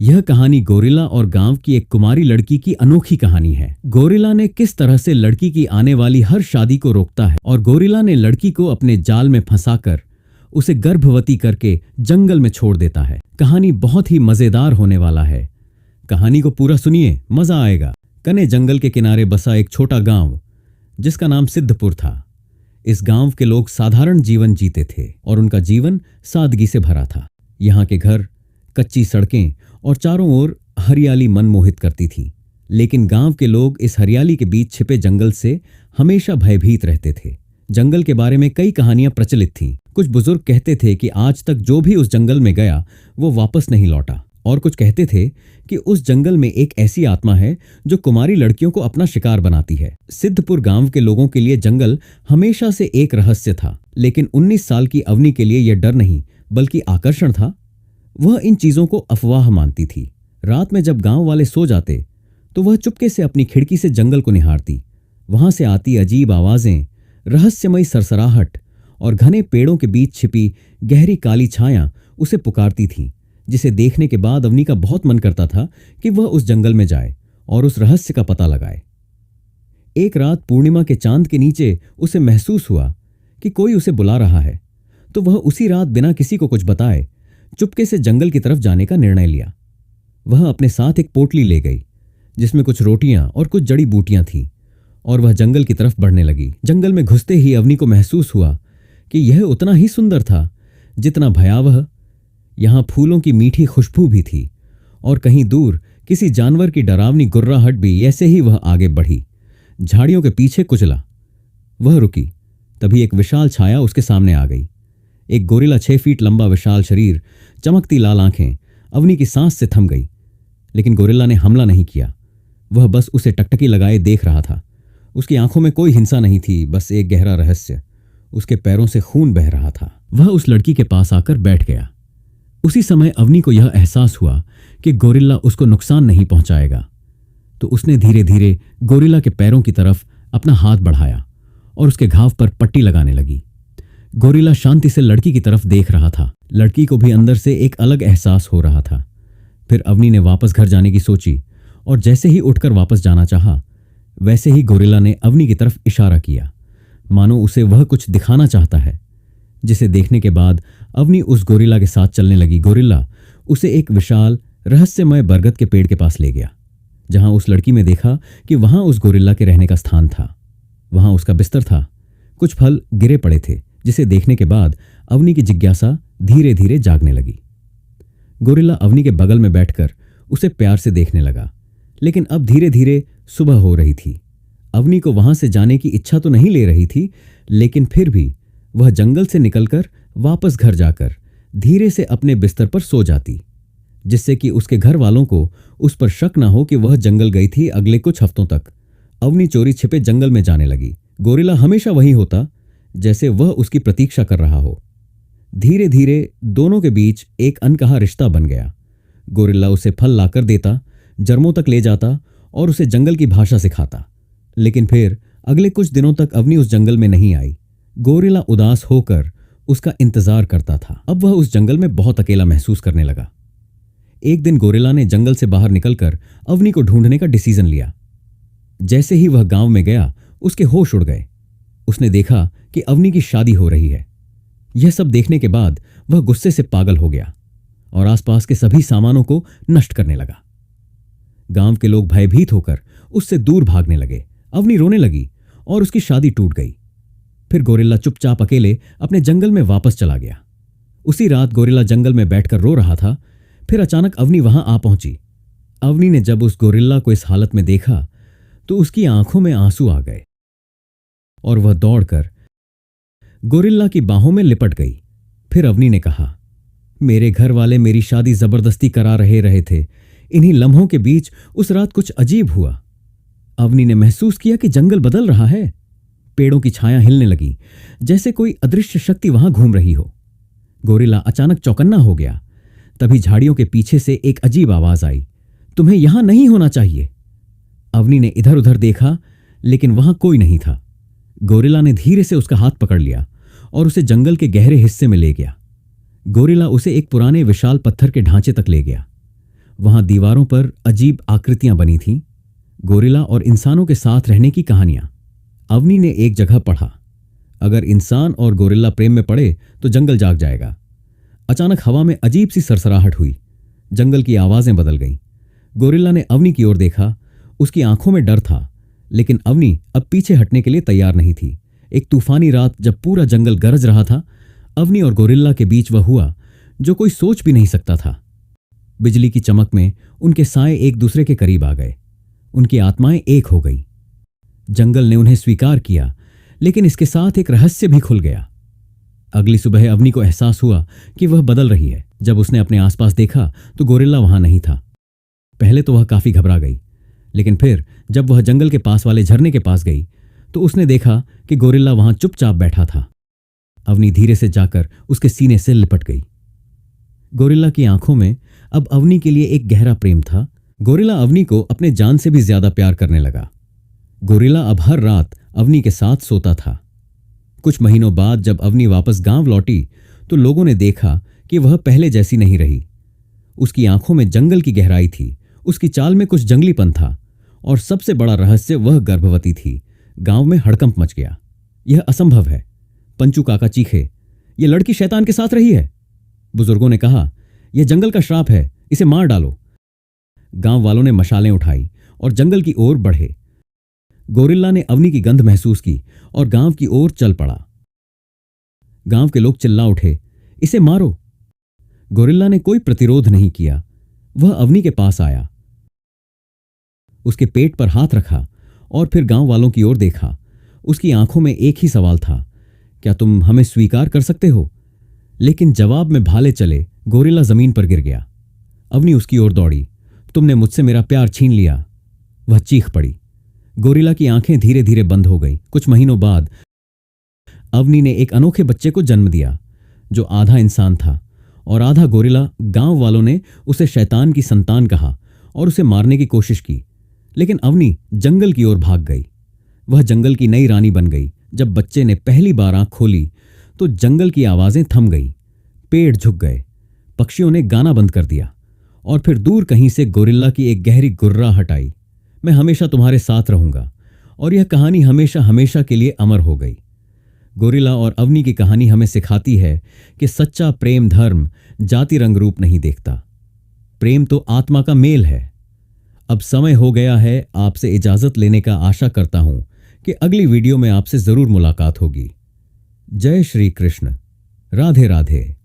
यह कहानी गोरिल्ला और गांव की एक कुमारी लड़की की अनोखी कहानी है। गोरिल्ला ने किस तरह से लड़की की आने वाली हर शादी को रोकता है और गोरिल्ला ने लड़की को अपने जाल में फंसाकर उसे गर्भवती करके जंगल में छोड़ देता है। कहानी बहुत ही मजेदार होने वाला है। कहानी को पूरा सुनिए, मजा आएगा। घने जंगल के किनारे बसा एक छोटा गांव जिसका नाम सिद्धपुर था। इस गांव के लोग साधारण जीवन जीते थे और उनका जीवन सादगी से भरा था। यहाँ के घर, कच्ची सड़कें और चारों ओर हरियाली मन मोहित करती थी। लेकिन गांव के लोग इस हरियाली के बीच छिपे जंगल से हमेशा भयभीत रहते थे। जंगल के बारे में कई कहानियां प्रचलित थीं। कुछ बुजुर्ग कहते थे कि आज तक जो भी उस जंगल में गया वो वापस नहीं लौटा, और कुछ कहते थे कि उस जंगल में एक ऐसी आत्मा है जो कुमारी लड़कियों को अपना शिकार बनाती है। सिद्धपुर गांव के लोगों के लिए जंगल हमेशा से एक रहस्य था, लेकिन 19 साल की अवनी के लिए यह डर नहीं बल्कि आकर्षण था। वह इन चीजों को अफवाह मानती थी। रात में जब गांव वाले सो जाते तो वह चुपके से अपनी खिड़की से जंगल को निहारती। वहां से आती अजीब आवाजें, रहस्यमयी सरसराहट और घने पेड़ों के बीच छिपी गहरी काली छाया उसे पुकारती थी, जिसे देखने के बाद अवनी का बहुत मन करता था कि वह उस जंगल में जाए और उस रहस्य का पता लगाए। एक रात पूर्णिमा के चांद के नीचे उसे महसूस हुआ कि कोई उसे बुला रहा है, तो वह उसी रात बिना किसी को कुछ बताए चुपके से जंगल की तरफ जाने का निर्णय लिया। वह अपने साथ एक पोटली ले गई जिसमें कुछ रोटियां और कुछ जड़ी बूटियां थीं, और वह जंगल की तरफ बढ़ने लगी। जंगल में घुसते ही अवनी को महसूस हुआ कि यह उतना ही सुंदर था जितना भयावह। यहां फूलों की मीठी खुशबू भी थी और कहीं दूर किसी जानवर की डरावनी गुर्राहट भी। ऐसे ही वह आगे बढ़ी, झाड़ियों के पीछे कुचला। वह रुकी, तभी एक विशाल छाया उसके सामने आ गई। एक गोरिल्ला 6 फीट लंबा विशाल शरीर, चमकती लाल आंखें। अवनी की सांस से थम गई, लेकिन गोरिल्ला ने हमला नहीं किया। वह बस उसे टकटकी लगाए देख रहा था। उसकी आंखों में कोई हिंसा नहीं थी, बस एक गहरा रहस्य। उसके पैरों से खून बह रहा था। वह उस लड़की के पास आकर बैठ गया। उसी समय अवनी को यह एहसास हुआ कि गोरिल्ला उसको नुकसान नहीं पहुंचाएगा, तो उसने धीरे धीरे गोरिल्ला के पैरों की तरफ अपना हाथ बढ़ाया और उसके घाव पर पट्टी लगाने लगी। गोरिल्ला शांति से लड़की की तरफ देख रहा था। लड़की को भी अंदर से एक अलग एहसास हो रहा था। फिर अवनी ने वापस घर जाने की सोची, और जैसे ही उठकर वापस जाना चाहा, वैसे ही गोरिल्ला ने अवनी की तरफ इशारा किया, मानो उसे वह कुछ दिखाना चाहता है। जिसे देखने के बाद अवनी उस गोरिल्ला के साथ चलने लगी। गोरिल्ला उसे एक विशाल रहस्यमय बरगद के पेड़ के पास ले गया, जहां उस लड़की में देखा कि वहां उस गोरिल्ला के रहने का स्थान था। वहां उसका बिस्तर था। कुछ फल गिरे पड़े थे, जिसे देखने के बाद अवनी की जिज्ञासा धीरे धीरे जागने लगी। गोरिल्ला अवनी के बगल में बैठकर उसे प्यार से देखने लगा। लेकिन अब धीरे धीरे सुबह हो रही थी। अवनी को वहां से जाने की इच्छा तो नहीं ले रही थी, लेकिन फिर भी वह जंगल से निकलकर वापस घर जाकर धीरे से अपने बिस्तर पर सो जाती, जिससे कि उसके घर वालों को उस पर शक न हो कि वह जंगल गई थी। अगले कुछ हफ्तों तक अवनी चोरी छिपे जंगल में जाने लगी। गोरिल्ला हमेशा वही होता जैसे वह उसकी प्रतीक्षा कर रहा हो। धीरे धीरे दोनों के बीच एक अनकहा रिश्ता बन गया। गोरिल्ला उसे फल लाकर देता, जर्मों तक ले जाता और उसे जंगल की भाषा सिखाता। लेकिन फिर अगले कुछ दिनों तक अवनी उस जंगल में नहीं आई। गोरिल्ला उदास होकर उसका इंतजार करता था। अब वह उस जंगल में बहुत अकेला महसूस करने लगा। एक दिन गोरिल्ला ने जंगल से बाहर निकलकर अवनी को ढूंढने का डिसीजन लिया। जैसे ही वह गांव में गया, उसके होश उड़ गए। उसने देखा कि अवनी की शादी हो रही है। यह सब देखने के बाद वह गुस्से से पागल हो गया और आसपास के सभी सामानों को नष्ट करने लगा। गांव के लोग भयभीत होकर उससे दूर भागने लगे। अवनी रोने लगी और उसकी शादी टूट गई। फिर गोरिल्ला चुपचाप अकेले अपने जंगल में वापस चला गया। उसी रात गोरिल्ला जंगल में बैठकर रो रहा था। फिर अचानक अवनी वहां आ पहुंची। अवनी ने जब उस गोरिल्ला को इस हालत में देखा तो उसकी आंखों में आंसू आ गए और वह दौड़कर गोरिल्ला की बाहों में लिपट गई। फिर अवनी ने कहा, मेरे घर वाले मेरी शादी जबरदस्ती करा रहे थे। इन्हीं लम्हों के बीच उस रात कुछ अजीब हुआ। अवनी ने महसूस किया कि जंगल बदल रहा है। पेड़ों की छाया हिलने लगी, जैसे कोई अदृश्य शक्ति वहां घूम रही हो। गोरिल्ला अचानक चौकन्ना हो गया। तभी झाड़ियों के पीछे से एक अजीब आवाज आई, तुम्हें यहां नहीं होना चाहिए। अवनी ने इधर उधर देखा, लेकिन वहां कोई नहीं था। गोरिल्ला ने धीरे से उसका हाथ पकड़ लिया और उसे जंगल के गहरे हिस्से में ले गया। गोरिल्ला उसे एक पुराने विशाल पत्थर के ढांचे तक ले गया। वहां दीवारों पर अजीब आकृतियां बनी थीं, गोरिल्ला और इंसानों के साथ रहने की कहानियां। अवनी ने एक जगह पढ़ा, अगर इंसान और गोरिल्ला प्रेम में पड़े तो जंगल जाग जाएगा। अचानक हवा में अजीब सी सरसराहट हुई, जंगल की आवाजें बदल गईं। गोरिल्ला ने अवनी की ओर देखा, उसकी आंखों में डर था, लेकिन अवनी अब पीछे हटने के लिए तैयार नहीं थी। एक तूफानी रात जब पूरा जंगल गरज रहा था, अवनी और गोरिल्ला के बीच वह हुआ जो कोई सोच भी नहीं सकता था। बिजली की चमक में उनके साए एक दूसरे के करीब आ गए, उनकी आत्माएं एक हो गई। जंगल ने उन्हें स्वीकार किया, लेकिन इसके साथ एक रहस्य भी खुल गया। अगली सुबह अवनी को एहसास हुआ कि वह बदल रही है। जब उसने अपने आसपास देखा तो गोरिल्ला वहां नहीं था। पहले तो वह काफी घबरा गई, लेकिन फिर जब वह जंगल के पास वाले झरने के पास गई तो उसने देखा कि गोरिल्ला वहां चुपचाप बैठा था। अवनी धीरे से जाकर उसके सीने से लिपट गई। गोरिल्ला की आंखों में अब अवनी के लिए एक गहरा प्रेम था। गोरिल्ला अवनी को अपने जान से भी ज्यादा प्यार करने लगा। गोरिल्ला अब हर रात अवनी के साथ सोता था। कुछ महीनों बाद जब अवनी वापस गांव लौटी तो लोगों ने देखा कि वह पहले जैसी नहीं रही। उसकी आंखों में जंगल की गहराई थी, उसकी चाल में कुछ जंगलीपन था, और सबसे बड़ा रहस्य, वह गर्भवती थी। गांव में हड़कंप मच गया। यह असंभव है, पंचू काका चीखे, यह लड़की शैतान के साथ रही है। बुजुर्गों ने कहा, यह जंगल का श्राप है, इसे मार डालो। गांव वालों ने मशालें उठाई और जंगल की ओर बढ़े। गोरिल्ला ने अवनी की गंध महसूस की और गांव की ओर चल पड़ा। गांव के लोग चिल्ला उठे, इसे मारो। गोरिल्ला ने कोई प्रतिरोध नहीं किया। वह अवनी के पास आया, उसके पेट पर हाथ रखा और फिर गांव वालों की ओर देखा। उसकी आंखों में एक ही सवाल था, क्या तुम हमें स्वीकार कर सकते हो? लेकिन जवाब में भाले चले, गोरिल्ला जमीन पर गिर गया। अवनी उसकी ओर दौड़ी, तुमने मुझसे मेरा प्यार छीन लिया। वह चीख पड़ी। गोरिल्ला की आंखें धीरे धीरे बंद हो गई। कुछ महीनों बाद अवनी ने एक अनोखे बच्चे को जन्म दिया, जो आधा इंसान था और आधा गोरिल्ला। गांव वालों ने उसे शैतान की संतान कहा और उसे मारने की कोशिश की, लेकिन अवनी जंगल की ओर भाग गई। वह जंगल की नई रानी बन गई। जब बच्चे ने पहली बार आंख खोली तो जंगल की आवाजें थम गईं, पेड़ झुक गए, पक्षियों ने गाना बंद कर दिया, और फिर दूर कहीं से गोरिल्ला की एक गहरी गुर्राहट आई, मैं हमेशा तुम्हारे साथ रहूंगा। और यह कहानी हमेशा हमेशा के लिए अमर हो गई। गोरिल्ला और अवनी की कहानी हमें सिखाती है कि सच्चा प्रेम धर्म, जाति, रंग, रूप नहीं देखता। प्रेम तो आत्मा का मेल है। अब समय हो गया है आपसे इजाजत लेने का। आशा करता हूं कि अगली वीडियो में आपसे जरूर मुलाकात होगी। जय श्री कृष्ण। राधे राधे।